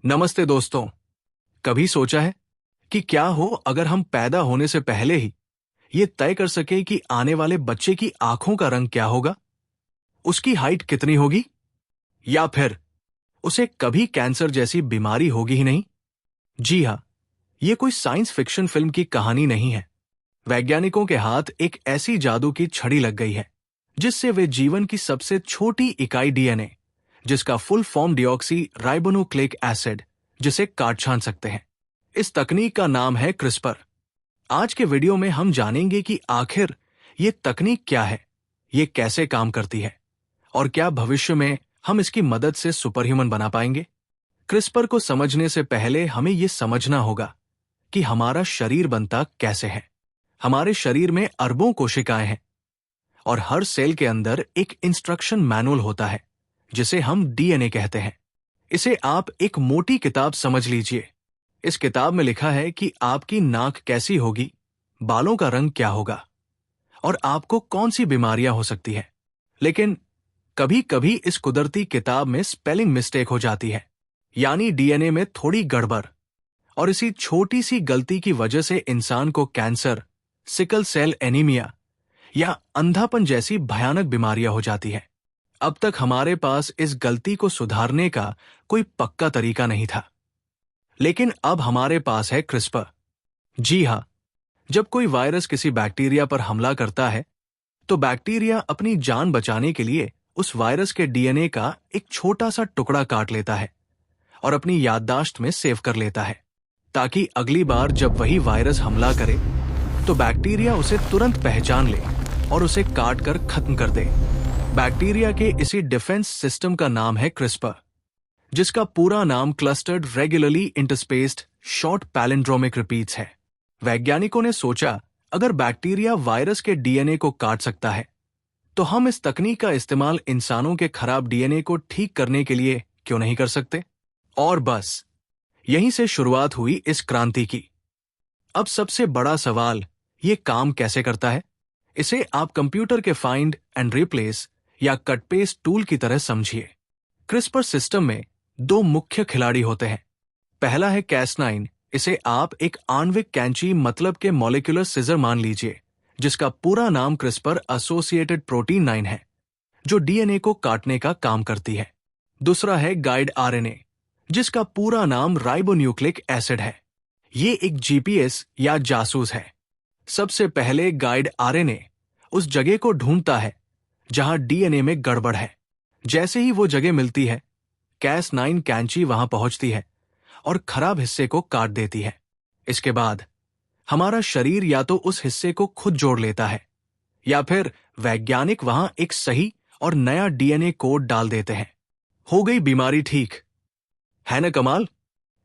नमस्ते दोस्तों। कभी सोचा है कि क्या हो अगर हम पैदा होने से पहले ही ये तय कर सके कि आने वाले बच्चे की आंखों का रंग क्या होगा, उसकी हाइट कितनी होगी, या फिर उसे कभी कैंसर जैसी बीमारी होगी ही नहीं। जी हाँ, ये कोई साइंस फिक्शन फिल्म की कहानी नहीं है। वैज्ञानिकों के हाथ एक ऐसी जादू की छड़ी लग गई है जिससे वे जीवन की सबसे छोटी इकाई डीएनए, जिसका full form deoxy ribonucleic acid, जिसे काट छान सकते हैं। इस तकनीक का नाम है क्रिस्पर। आज के वीडियो में हम जानेंगे कि आखिर ये तकनीक क्या है, ये कैसे काम करती है, और क्या भविष्य में हम इसकी मदद से सुपर ह्यूमन बना पाएंगे। क्रिस्पर को समझने से पहले हमें यह समझना होगा कि हमारा शरीर बनता कैसे है। हमारे शरीर में अरबों कोशिकाएं हैं और हर सेल के अंदर एक इंस्ट्रक्शन मैनुअल होता है जिसे हम डीएनए कहते हैं। इसे आप एक मोटी किताब समझ लीजिए। इस किताब में लिखा है कि आपकी नाक कैसी होगी, बालों का रंग क्या होगा और आपको कौन सी बीमारियां हो सकती है। लेकिन कभी कभी इस कुदरती किताब में स्पेलिंग मिस्टेक हो जाती है, यानी डीएनए में थोड़ी गड़बड़, और इसी छोटी सी गलती की वजह से इंसान को कैंसर, सिकल सेल एनीमिया या अंधापन जैसी भयानक बीमारियां हो जाती हैं। अब तक हमारे पास इस गलती को सुधारने का कोई पक्का तरीका नहीं था, लेकिन अब हमारे पास है क्रिस्पर। जी हाँ, जब कोई वायरस किसी बैक्टीरिया पर हमला करता है तो बैक्टीरिया अपनी जान बचाने के लिए उस वायरस के डीएनए का एक छोटा सा टुकड़ा काट लेता है और अपनी याददाश्त में सेव कर लेता है, ताकि अगली बार जब वही वायरस हमला करे तो बैक्टीरिया उसे तुरंत पहचान ले और उसे काट कर खत्म कर दे। बैक्टीरिया के इसी डिफेंस सिस्टम का नाम है क्रिस्पर, जिसका पूरा नाम clustered regularly interspaced short palindromic repeats है। वैज्ञानिकों ने सोचा, अगर बैक्टीरिया वायरस के डीएनए को काट सकता है तो हम इस तकनीक का इस्तेमाल इंसानों के खराब डीएनए को ठीक करने के लिए क्यों नहीं कर सकते। और बस यहीं से शुरुआत हुई इस क्रांति की। अब सबसे बड़ा सवाल, ये काम कैसे करता है। इसे आप कंप्यूटर के फाइंड एंड रिप्लेस या कट पेस्ट टूल की तरह समझिए। क्रिस्पर सिस्टम में दो मुख्य खिलाड़ी होते हैं। पहला है Cas9। इसे आप एक आणविक कैंची मतलब के मॉलिक्यूलर सिजर मान लीजिए, जिसका पूरा नाम क्रिस्पर एसोसिएटेड प्रोटीन 9 है, जो डीएनए को काटने का काम करती है। दूसरा है गाइड आरएनए, जिसका पूरा नाम राइबोन्यूक्लिक एसिड है। ये एक जीपीएस या जासूस है। सबसे पहले गाइड आरएनए उस जगह को ढूंढता है जहां डीएनए में गड़बड़ है। जैसे ही वो जगह मिलती है, Cas9 कैंची वहां पहुंचती है और खराब हिस्से को काट देती है। इसके बाद हमारा शरीर या तो उस हिस्से को खुद जोड़ लेता है या फिर वैज्ञानिक वहां एक सही और नया डीएनए कोड डाल देते हैं। हो गई बीमारी ठीक। है ना कमाल।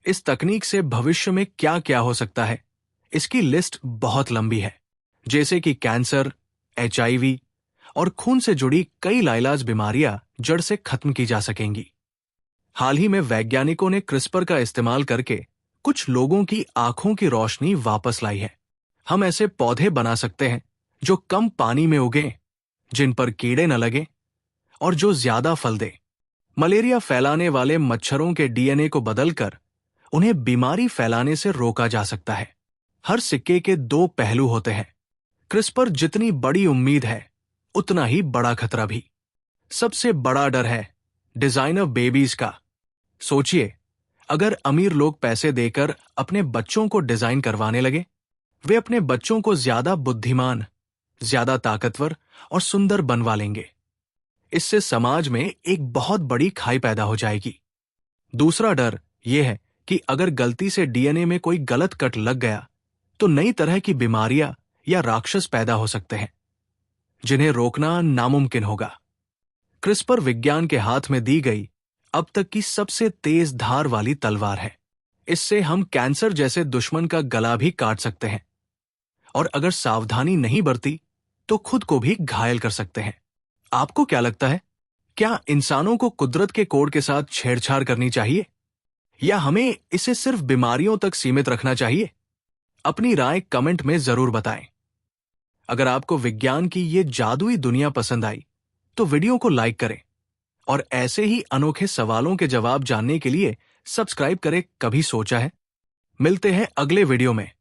इस तकनीक से भविष्य में क्या क्या हो सकता है, इसकी लिस्ट बहुत लंबी है, जैसे कि कैंसर, एचआईवी और खून से जुड़ी कई लाइलाज बीमारियां जड़ से खत्म की जा सकेंगी। हाल ही में वैज्ञानिकों ने क्रिस्पर का इस्तेमाल करके कुछ लोगों की आंखों की रोशनी वापस लाई है। हम ऐसे पौधे बना सकते हैं जो कम पानी में उगे, जिन पर कीड़े न लगे और जो ज्यादा फल दे। मलेरिया फैलाने वाले मच्छरों के डीएनए को बदलकर उन्हें बीमारी फैलाने से रोका जा सकता है। हर सिक्के के दो पहलू होते हैं। क्रिस्पर जितनी बड़ी उम्मीद है, उतना ही बड़ा खतरा भी। सबसे बड़ा डर है डिजाइनर बेबीज का। सोचिए, अगर अमीर लोग पैसे देकर अपने बच्चों को डिजाइन करवाने लगे, वे अपने बच्चों को ज्यादा बुद्धिमान, ज्यादा ताकतवर और सुंदर बनवा लेंगे। इससे समाज में एक बहुत बड़ी खाई पैदा हो जाएगी। दूसरा डर यह है कि अगर गलती से डीएनए में कोई गलत कट लग गया तो नई तरह की बीमारियां या राक्षस पैदा हो सकते हैं, जिन्हें रोकना नामुमकिन होगा। क्रिस्पर विज्ञान के हाथ में दी गई अब तक की सबसे तेज धार वाली तलवार है। इससे हम कैंसर जैसे दुश्मन का गला भी काट सकते हैं, और अगर सावधानी नहीं बरती तो खुद को भी घायल कर सकते हैं। आपको क्या लगता है, क्या इंसानों को कुदरत के कोड के साथ छेड़छाड़ करनी चाहिए, या हमें इसे सिर्फ बीमारियों तक सीमित रखना चाहिए? अपनी राय कमेंट में जरूर बताएं। अगर आपको विज्ञान की ये जादुई दुनिया पसंद आई तो वीडियो को लाइक करें और ऐसे ही अनोखे सवालों के जवाब जानने के लिए सब्सक्राइब करें कभी सोचा है। मिलते हैं अगले वीडियो में।